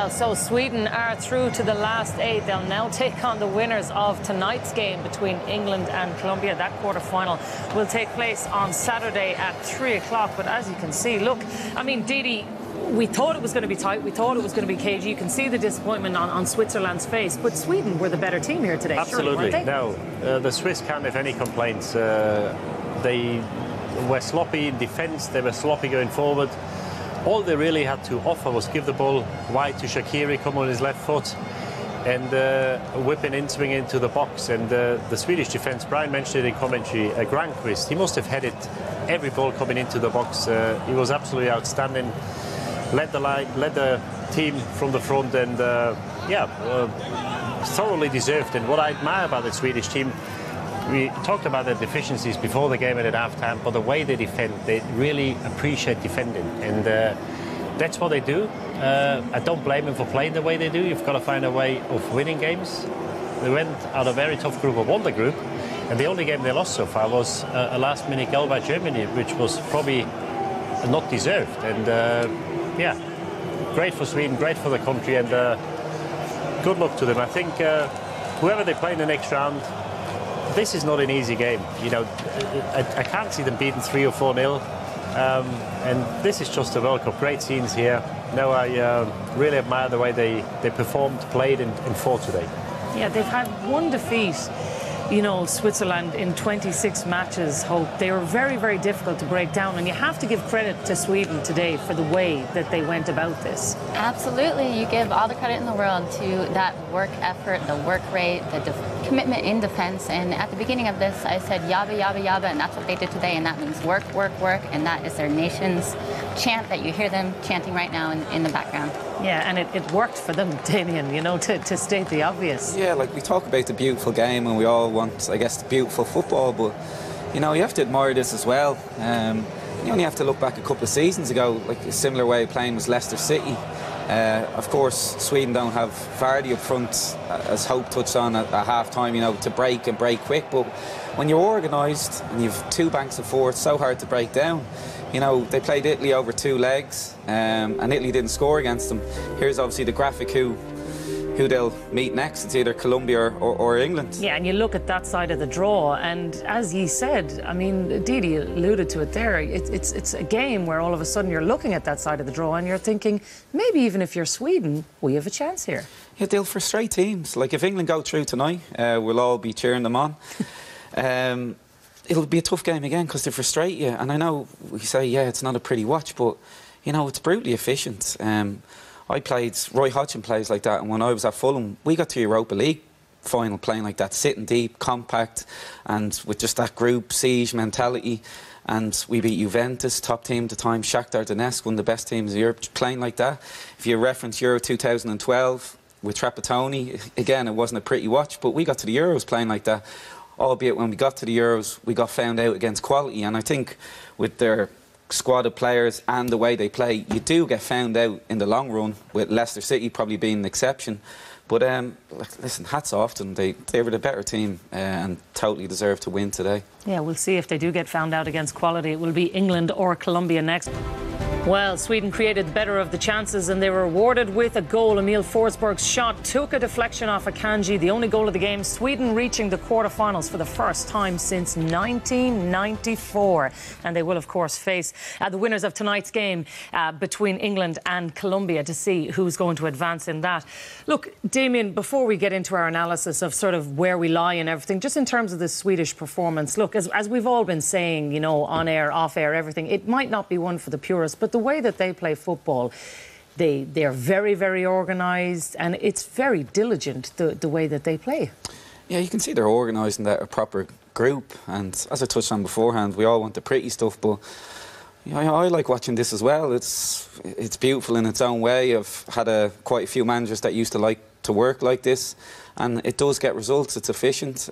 Well, so Sweden are through to the last 8. They'll now take on the winners of tonight's game between England and Colombia. That quarter-final will take place on Saturday at 3 o'clock. But as you can see, look, I mean, Didi, we thought it was going to be tight. We thought it was going to be cagey. You can see the disappointment on Switzerland's face. But Sweden were the better team here today. Absolutely. Surely, no, the Swiss can't have any complaints. They were sloppy in defence. They were sloppy going forward. All they really had to offer was give the ball wide to Shaqiri, come on his left foot, and whipping in, swing into the box. And the Swedish defence, Brian mentioned it in commentary, Granqvist, he must have headed every ball coming into the box. He was absolutely outstanding. Led the line, led the team from the front, and thoroughly deserved. And what I admire about the Swedish team, we talked about their deficiencies before the game and at half-time, but the way they defend, they really appreciate defending, and that's what they do. I don't blame them for playing the way they do. You've got to find a way of winning games. They went out a very tough group, or won the group, and the only game they lost so far was a last-minute goal by Germany, which was probably not deserved. And great for Sweden, great for the country, and good luck to them. I think whoever they play in the next round, this is not an easy game. You know, I can't see them beating 3 or 4-0. And this is just a World Cup. Great scenes here. No, I really admire the way they performed, played, and fought today. Yeah, they've had one defeat, you know, Switzerland in 26 matches, Hope. They were very, very difficult to break down, and you have to give credit to Sweden today for the way that they went about this. Absolutely. You give all the credit in the world to that work effort, the work rate, the commitment in defense. And at the beginning of this, I said yabba, yabba, yabba, and that's what they did today. And that means work, work, work. And that is their nation's chant that you hear them chanting right now in the background. Yeah, and it worked for them, Damien, you know, to state the obvious. Yeah, like we talk about the beautiful game and we all want, I guess, the beautiful football, but, you know, you have to admire this as well. You only have to look back a couple of seasons ago, like a similar way of playing was Leicester City. Of course, Sweden don't have Vardy up front, as Hope touched on at half-time, you know, to break and break quick, but when you're organised and you've 2 banks of 4, it's so hard to break down. You know, they played Italy over 2 legs, and Italy didn't score against them. Here's obviously the graphic who they'll meet next. It's either Colombia or England. Yeah, and you look at that side of the draw, and as you said, I mean, Didi alluded to it there, it's a game where all of a sudden you're looking at that side of the draw and you're thinking, maybe even if you're Sweden, we have a chance here. Yeah, they'll frustrate teams. Like, if England go through tonight, we'll all be cheering them on. It'll be a tough game again because they frustrate you. And I know we say, yeah, it's not a pretty watch, but, you know, it's brutally efficient. Roy Hodgson plays like that, and when I was at Fulham, we got to Europa League final playing like that, sitting deep, compact, and with just that group siege mentality. And we beat Juventus, top team at the time, Shakhtar Donetsk, one of the best teams in Europe, playing like that. If you reference Euro 2012 with Trapattoni, again, it wasn't a pretty watch, but we got to the Euros playing like that. Albeit when we got to the Euros, we got found out against quality. And I think with their squad of players and the way they play, you do get found out in the long run, with Leicester City probably being an exception. But listen, hats off to them. They were the better team and totally deserved to win today. Yeah, we'll see if they do get found out against quality. It will be England or Colombia next. Well, Sweden created better of the chances and they were rewarded with a goal. Emil Forsberg's shot took a deflection off Akanji, the only goal of the game. Sweden reaching the quarterfinals for the first time since 1994. And they will, of course, face the winners of tonight's game between England and Colombia to see who's going to advance in that. Look, Damien, before we get into our analysis of sort of where we lie and everything, just in terms of the Swedish performance, look, as we've all been saying, you know, on air, off air, everything, it might not be one for the purists, but the way that they play football, they're very, very organised, and it's very diligent, the way that they play. Yeah, you can see they're organised in that a proper group, and as I touched on beforehand, we all want the pretty stuff, but you know, I like watching this as well. It's beautiful in its own way. I've had quite a few managers that used to like to work like this, and it does get results. It's efficient.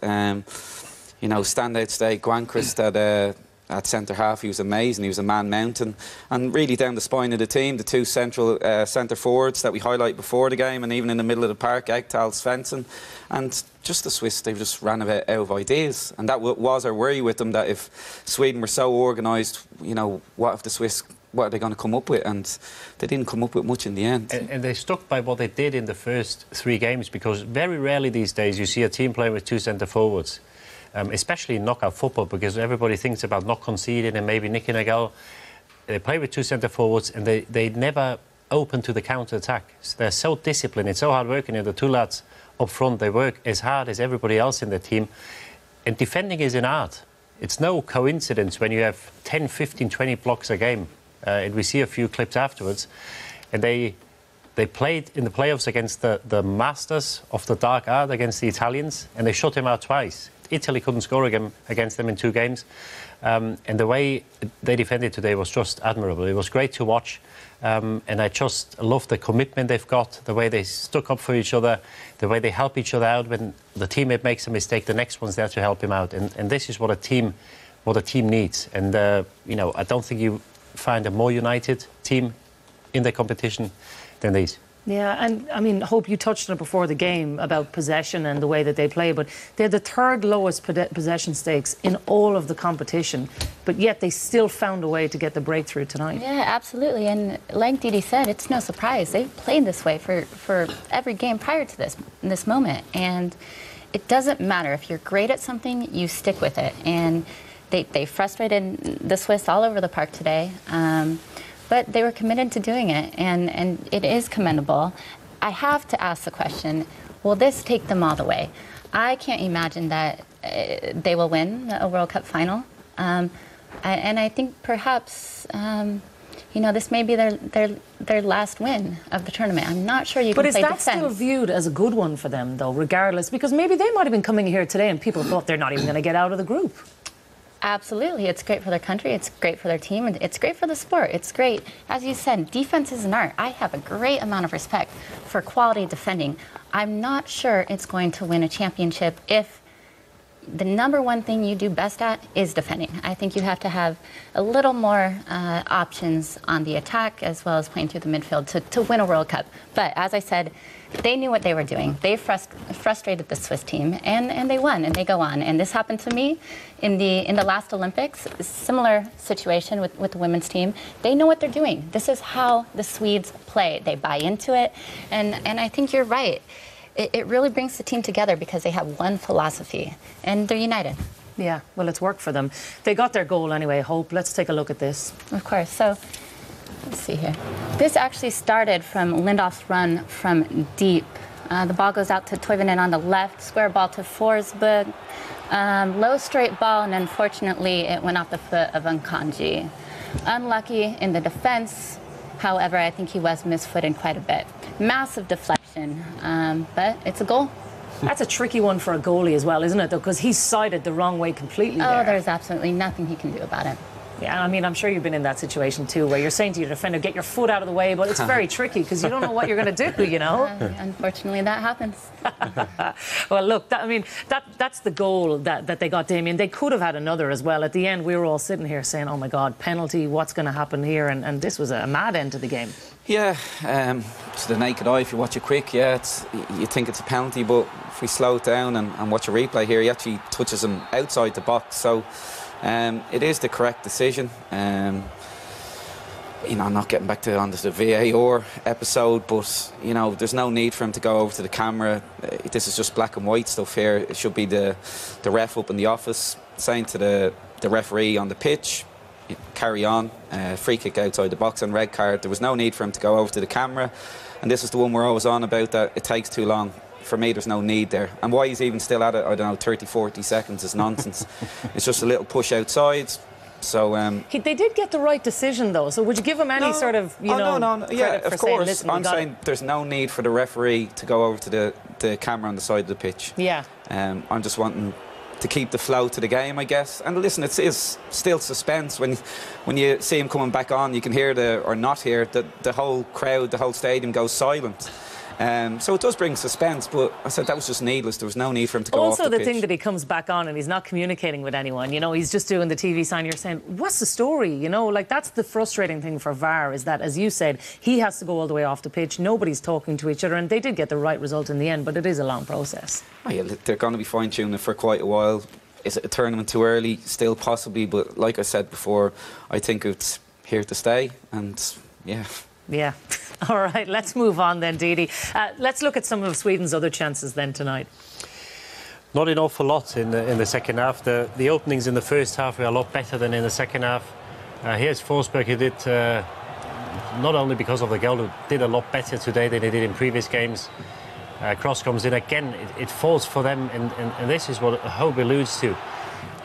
You know, standout today, Granqvist at centre-half, he was amazing. He was a man mountain. And really down the spine of the team, the 2 central centre-forwards that we highlighted before the game, and even in the middle of the park, Ekdal, Svensson. And just the Swiss, they just ran out of ideas. And that was our worry with them, that if Sweden were so organised, you know, what if the Swiss what are they going to come up with? And they didn't come up with much in the end. And they stuck by what they did in the first 3 games, because very rarely these days you see a team playing with 2 centre forwards, especially in knockout football, because everybody thinks about not conceding and maybe nicking a goal. They play with 2 centre forwards, and they never open to the counter attack. So they're so disciplined. It's so hard working. And the 2 lads up front, they work as hard as everybody else in the team. And defending is an art. It's no coincidence when you have 10, 15, 20 blocks a game. And we see a few clips afterwards. And they played in the playoffs against the masters of the dark art, against the Italians, and they shut him out twice. Italy couldn't score against them in 2 games. And the way they defended today was just admirable. It was great to watch. And I just love the commitment they've got, the way they stuck up for each other, the way they help each other out. When the teammate makes a mistake, the next one's there to help him out. And this is what a team needs. And, you know, I don't think you find a more united team in the competition than these. Yeah, and I mean, Hope, you touched on it before the game about possession and the way that they play, but they're the 3rd lowest possession stakes in all of the competition, but yet they still found a way to get the breakthrough tonight. Yeah, absolutely. And like Didi said, it's no surprise. They've played this way for every game prior to this moment. And it doesn't matter. If you're great at something, you stick with it. And they frustrated the Swiss all over the park today. But they were committed to doing it, and it is commendable. I have to ask the question, will this take them all the way? I can't imagine that they will win a World Cup final. And I think perhaps, you know, this may be their last win of the tournament. I'm not sure you can play defense. But is that still viewed as a good one for them, though, regardless? Because maybe they might have been coming here today and people thought they're not even going to get out of the group. Absolutely. It's great for their country. It's great for their team. And it's great for the sport. It's great. As you said, defense is an art. I have a great amount of respect for quality defending. I'm not sure it's going to win a championship if the #1 thing you do best at is defending. I think you have to have a little more options on the attack as well as playing through the midfield to win a World Cup. But as I said, they knew what they were doing. They frustrated the Swiss team, and they won, and they go on. And this happened to me in the last Olympics. A similar situation with the women's team. They know what they're doing. This is how the Swedes play. They buy into it, and I think you're right. It really brings the team together because they have one philosophy, and they're united. Yeah, well, it's worked for them. They got their goal anyway, Hope. Let's take a look at this. Of course. So, let's see here. This actually started from Lindoff's run from deep. The ball goes out to Toivonen on the left, square ball to Forsberg. Low straight ball, and unfortunately, it went off the foot of Nkanji. Unlucky in the defense. However, I think he was misfooted quite a bit. Massive deflection, but it's a goal. That's a tricky one for a goalie as well, isn't it, though? Because he's sighted the wrong way completely there. Oh, there's absolutely nothing he can do about it. Yeah, I mean, I'm sure you've been in that situation too, where you're saying to your defender, get your foot out of the way, but it's very tricky because you don't know what you're going to do, you know? Unfortunately, that happens. Well, look, that's the goal that they got, Damien. They could have had another as well. At the end, we were all sitting here saying, oh, my God, penalty, what's going to happen here? And this was a mad end to the game. Yeah, to the naked eye, if you watch it quick, yeah, you think it's a penalty, but if we slow it down and watch a replay here, he actually touches him outside the box. So it is the correct decision. You know, I'm not getting back to on the VAR episode, but you know, there's no need for him to go over to the camera. This is just black and white stuff here. It should be the ref up in the office saying to the referee on the pitch, carry on, free kick outside the box and red card. There was no need for him to go over to the camera, and this is the one we're always on about, that it takes too long. For me, there's no need there. And why he's even still at it, I don't know, 30, 40 seconds is nonsense. It's just a little push outside. So they did get the right decision, though. So would you give him any sort of, you know, no. Yeah, of course. saying, listen, I'm saying there's no need for the referee to go over to the camera on the side of the pitch. Yeah. I'm just wanting to keep the flow to the game, I guess. And listen, it is still suspense. When you see him coming back on, you can hear or not hear the whole crowd, the whole stadium goes silent. So it does bring suspense, but I said that was just needless. There was no need for him to go off the pitch. Also, the thing that he comes back on and he's not communicating with anyone, you know, he's just doing the TV sign. You're saying, what's the story? You know, like, that's the frustrating thing for VAR, is that, as you said, he has to go all the way off the pitch. Nobody's talking to each other, and they did get the right result in the end, but it is a long process. Oh, yeah, they're going to be fine-tuning it for quite a while. Is it a tournament too early? Still possibly, but like I said before, I think here to stay, and yeah. Yeah. All right, let's move on then, Didi. Let's look at some of Sweden's other chances then tonight. Not an awful lot in the second half. The openings in the first half were a lot better than in the second half. Here's Forsberg, who did, not only because of the goal, who did a lot better today than he did in previous games. Cross comes in again, it falls for them, and this is what Hope alludes to.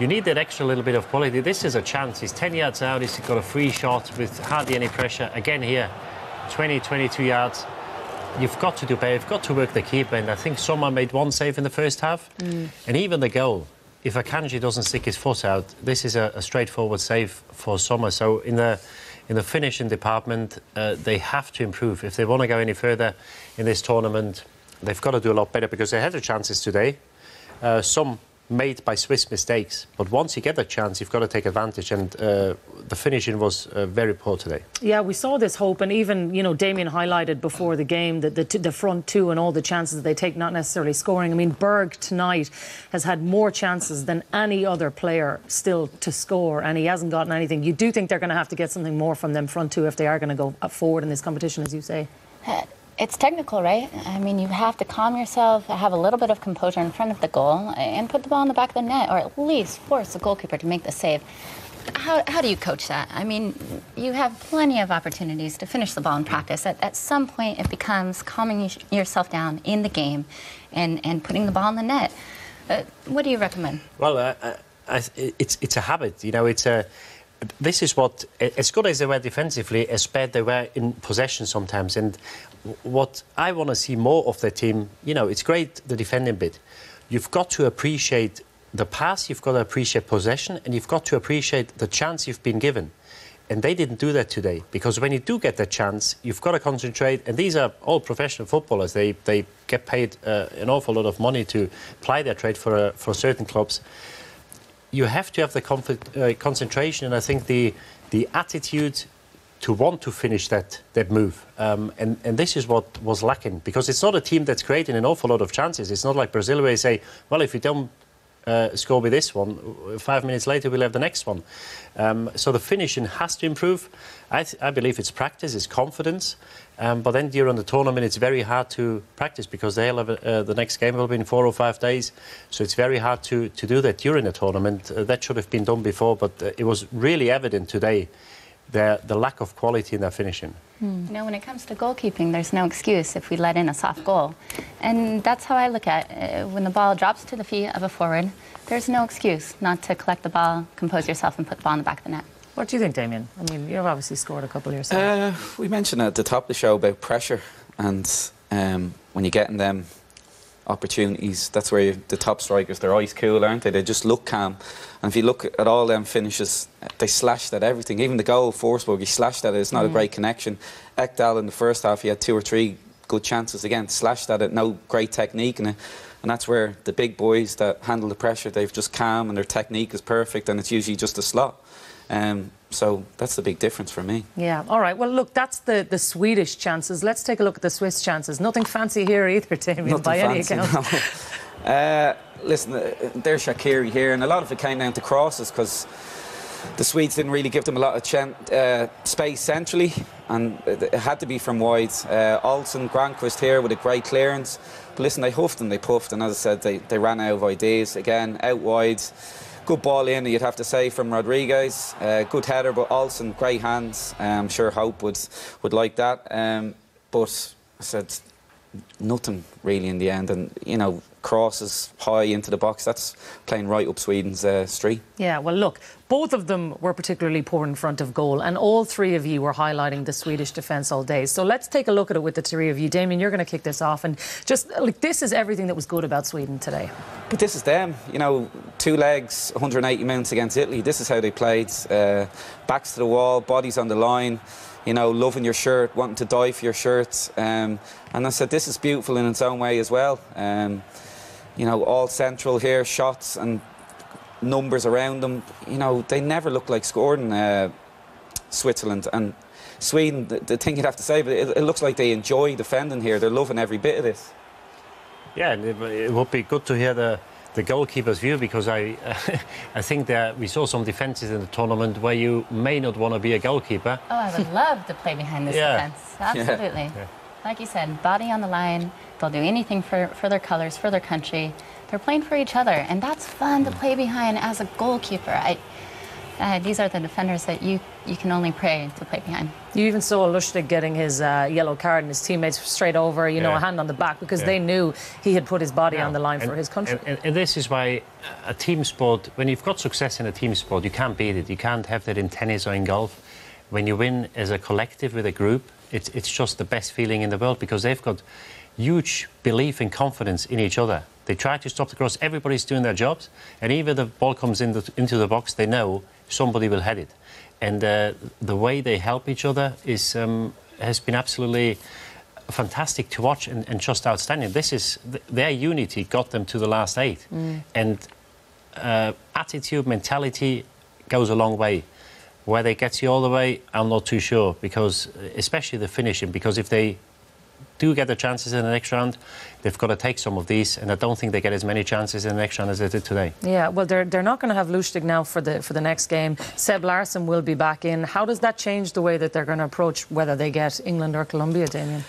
You need that extra little bit of quality. This is a chance. He's 10 yards out, he's got a free shot with hardly any pressure. Again here, 20, 22 yards. You've got to do better. You've got to work the keeper. And I think Sommer made one save in the first half. And even the goal, if Akanji doesn't stick his foot out, this is a straightforward save for Sommer. So in the finishing department, they have to improve. If they want to go any further in this tournament, they've got to do a lot better, because they had the chances today. Some made by Swiss mistakes, but once you get that chance, you've got to take advantage, and the finishing was very poor today. Yeah, we saw this hope, and even, you know, Damien highlighted before the game that the front two and all the chances that they take, not necessarily scoring. I mean, Berg tonight has had more chances than any other player still to score, and he hasn't gotten anything. You do think they're going to have to get something more from them front two if they are going to go forward in this competition, as you say? It's technical, right? I mean, you have to calm yourself, have a little bit of composure in front of the goal, and put the ball in the back of the net, or at least force the goalkeeper to make the save. How do you coach that? I mean, you have plenty of opportunities to finish the ball in practice. At some point, it becomes calming yourself down in the game and putting the ball in the net. What do you recommend? Well, it's a habit. You know, this is what, as good as they were defensively, as bad they were in possession sometimes. And what I want to see more of the team, you know, it's great, the defending bit. You've got to appreciate the pass, you've got to appreciate possession, and you've got to appreciate the chance you've been given. And they didn't do that today, because when you do get the chance, you've got to concentrate. And these are all professional footballers. They get paid an awful lot of money to ply their trade for certain clubs. You have to have the concentration, and I think the attitude to want to finish that move. And this is what was lacking, because it's not a team that's creating an awful lot of chances. It's not like Brazil, where you say, well, if you don't score with this one, 5 minutes later we'll have the next one. So the finishing has to improve. I believe it's practice, it's confidence. But then during the tournament, it's very hard to practice, because they'll have the next game will be in 4 or 5 days. So it's very hard to do that during the tournament. That should have been done before, but it was really evident today, the lack of quality in their finishing. You know, when it comes to goalkeeping, there's no excuse if we let in a soft goal. And that's how I look at it. When the ball drops to the feet of a forward, there's no excuse not to collect the ball, compose yourself, and put the ball in the back of the net. What do you think, Damien? I mean, you've obviously scored a couple yourself. We mentioned at the top of the show about pressure, and when you're getting them opportunities, that's where the top strikers, they're ice cool, aren't they? They just look calm. And if you look at all them finishes, they slashed at everything. Even the goal, Forsberg, he slashed at it. It's not a great connection. Ekdal in the first half, he had 2 or 3 good chances again, slashed at it, no great technique in it. And that's where the big boys that handle the pressure, they've just calm, and their technique is perfect, and it's usually just a slot. So that's the big difference for me. Yeah, all right. Well, look, that's the Swedish chances. Let's take a look at the Swiss chances. Nothing fancy here either, Damien, by any account. No. Listen, there's Shaqiri here, and a lot of it came down to crosses, because the Swedes didn't really give them a lot of space centrally, and it had to be from wide. Olsen, Granqvist here with a great clearance. But listen, they huffed and they puffed, and as I said, they ran out of ideas. Again, out wide. Good ball in, you'd have to say, from Rodriguez. Good header, but Olsen, great hands. I'm sure Hope would like that. But I said, nothing really in the end. And, you know, crosses high into the box, that's playing right up Sweden's street. Yeah, well, look, both of them were particularly poor in front of goal, and all 3 of you were highlighting the Swedish defence all day. So let's take a look at it with the 3 of you. Damien, you're going to kick this off, and just, like, this is everything that was good about Sweden today. But this is them, you know, 2 legs, 180 minutes against Italy. This is how they played. Backs to the wall, bodies on the line, you know, loving your shirt, wanting to die for your shirt. And I said, this is beautiful in its own way as well. You know, all central here, shots and numbers around them. You know, they never look like scoring, Switzerland. And Sweden, the thing you'd have to say, but it looks like they enjoy defending here. They're loving every bit of this. Yeah, and it would be good to hear the the goalkeeper's view, because I think that we saw some defences in the tournament where you may not want to be a goalkeeper. Oh, I would love to play behind this defence. Absolutely. Yeah. Like you said, body on the line. They'll do anything for their colours, for their country. They're playing for each other, and that's fun to play behind as a goalkeeper. These are the defenders that you can only pray to play behind. You even saw Lustig getting his yellow card and his teammates straight over, you know, a hand on the back, because they knew he had put his body on the line for his country. And this is why a team sport, when you've got success in a team sport, you can't beat it. You can't have that in tennis or in golf. When you win as a collective with a group, it's just the best feeling in the world, because they've got huge belief and confidence in each other. They try to stop the cross. Everybody's doing their jobs, and even if the ball comes into the box, they know somebody will head it. And the way they help each other has been absolutely fantastic to watch and just outstanding. This is their unity got them to the last 8, and attitude, mentality goes a long way. Whether it gets you all the way, I'm not too sure, because especially the finishing, because if they do get the chances in the next round, they've got to take some of these, and I don't think they get as many chances in the next round as they did today. Yeah, well, they're not going to have Lustig now for the next game. Seb Larsson will be back in. How does that change the way that they're going to approach whether they get England or Colombia, Damien?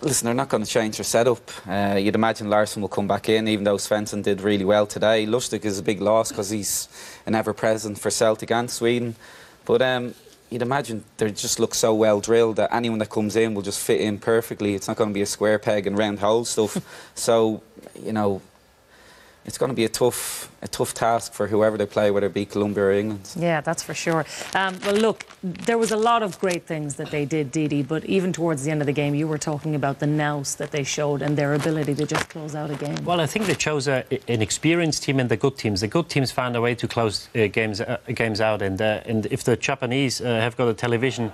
Listen, they're not going to change their setup. You'd imagine Larsson will come back in, even though Svensson did really well today. Lustig is a big loss because he's an ever-present for Celtic and Sweden. But you'd imagine they just look so well drilled that anyone that comes in will just fit in perfectly. It's not going to be a square peg and round hole stuff. So, you know, it's going to be a tough task for whoever they play, whether it be Colombia or England. Yeah, that's for sure. Well, look, there was a lot of great things that they did, Didi, but even towards the end of the game, you were talking about the nous that they showed and their ability to just close out a game. Well, I think they chose an experienced team and the good teams. The good teams found a way to close games out, and if the Japanese have got a television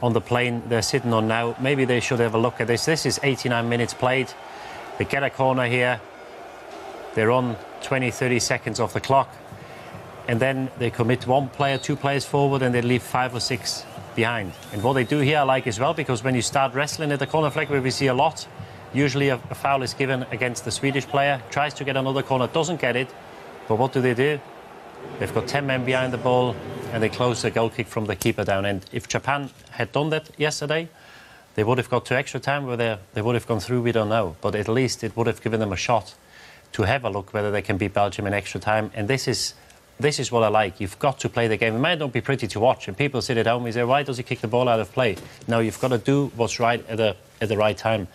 on the plane they're sitting on now, maybe they should have a look at this. This is 89 minutes played. They get a corner here. They're on 20, 30 seconds off the clock, and then they commit 1 player, 2 players forward, and they leave 5 or 6 behind. And what they do here I like as well, because when you start wrestling at the corner flag, where we see a lot, usually a foul is given against the Swedish player, tries to get another corner, doesn't get it, but what do? They've got 10 men behind the ball, and they close the goal kick from the keeper down. And if Japan had done that yesterday, they would have got to extra time where they would have gone through, we don't know, but at least it would have given them a shot to have a look whether they can beat Belgium in extra time. And this is what I like. You've got to play the game. It might not be pretty to watch, and people sit at home and say, why does he kick the ball out of play? No, you've got to do what's right at the right time.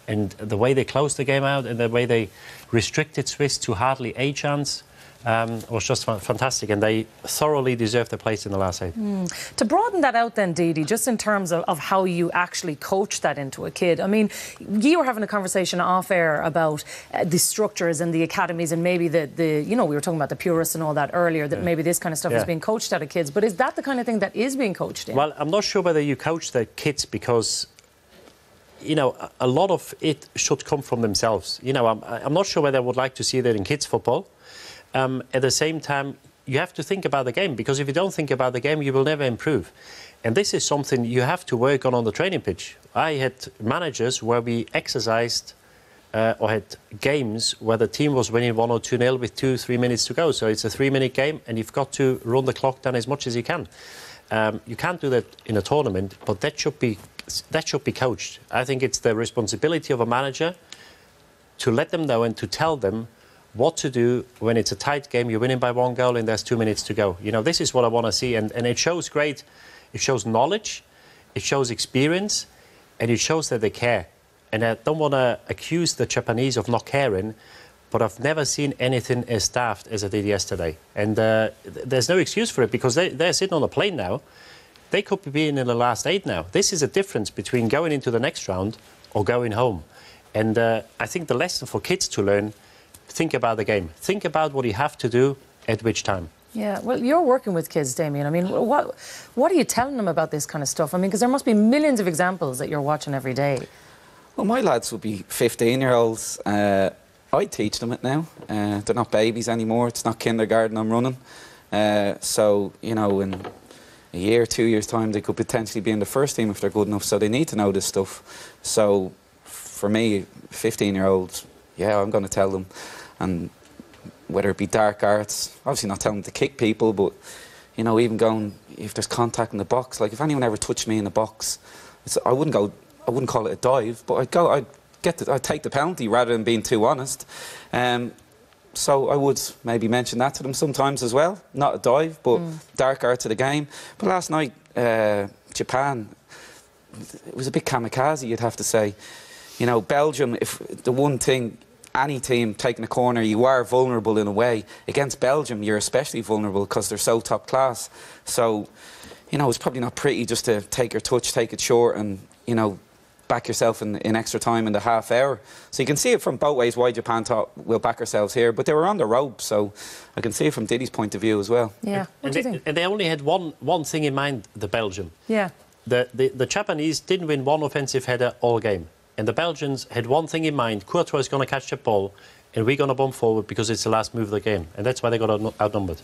And the way they closed the game out and the way they restricted Swiss to hardly a chance was just fantastic, and they thoroughly deserved their place in the last 8. To broaden that out then, Didi, just in terms of how you actually coach that into a kid, I mean, you were having a conversation off air about the structures and the academies, and maybe you know, we were talking about the purists and all that earlier, that maybe this kind of stuff is being coached out of kids, but is that the kind of thing that is being coached in? Well, I'm not sure whether you coach the kids, because you know, a lot of it should come from themselves. You know, I'm not sure whether I would like to see that in kids football. At the same time, you have to think about the game, because if you don't think about the game, you will never improve. And this is something you have to work on the training pitch. I had managers where we exercised or had games where the team was winning 1 or 2-0 with 2-3 minutes to go. So it's a 3-minute game, and you've got to run the clock down as much as you can. You can't do that in a tournament, but that should be coached. I think it's the responsibility of a manager to let them know and to tell them what to do when it's a tight game, you're winning by 1 goal and there's 2 minutes to go. You know, this is what I want to see, and it shows great. It shows knowledge, it shows experience, and it shows that they care. And I don't want to accuse the Japanese of not caring, but I've never seen anything as daft as I did yesterday. And there's no excuse for it, because they're sitting on a plane now. They could be being in the last 8 now. This is a difference between going into the next round or going home. And I think the lesson for kids to learn, think about the game. Think about what you have to do at which time. Yeah, well, you're working with kids, Damien. I mean, what are you telling them about this kind of stuff? I mean, because there must be millions of examples that you're watching every day. Well, my lads will be 15-year-olds. I teach them it now. They're not babies anymore. It's not kindergarten I'm running. So, you know, in a year, 2 years' time, they could potentially be in the first team if they're good enough. So they need to know this stuff. So, for me, 15-year-olds, yeah, I'm going to tell them. And whether it be dark arts, obviously not telling them to kick people, but, you know, even going, if there's contact in the box, like if anyone ever touched me in the box, I wouldn't call it a dive, but I'd take the penalty rather than being too honest. So I would maybe mention that to them sometimes as well. Not a dive, but dark arts of the game. But last night, Japan, it was a bit kamikaze, you'd have to say. You know, Belgium, if the one thing, any team taking a corner, you are vulnerable in a way. Against Belgium, you're especially vulnerable because they're so top class. So, you know, it's probably not pretty just to take your touch, take it short and, you know, back yourself in extra time in the half hour. So you can see it from both ways why Japan thought we'll back ourselves here, but they were on the rope, so I can see it from Diddy's point of view as well. Yeah. What do you think? And they only had one thing in mind, the Belgium. Yeah. The Japanese didn't win one offensive header all game. And the Belgians had one thing in mind: Courtois is going to catch the ball and we're going to bomb forward because it's the last move of the game. And that's why they got outnumbered.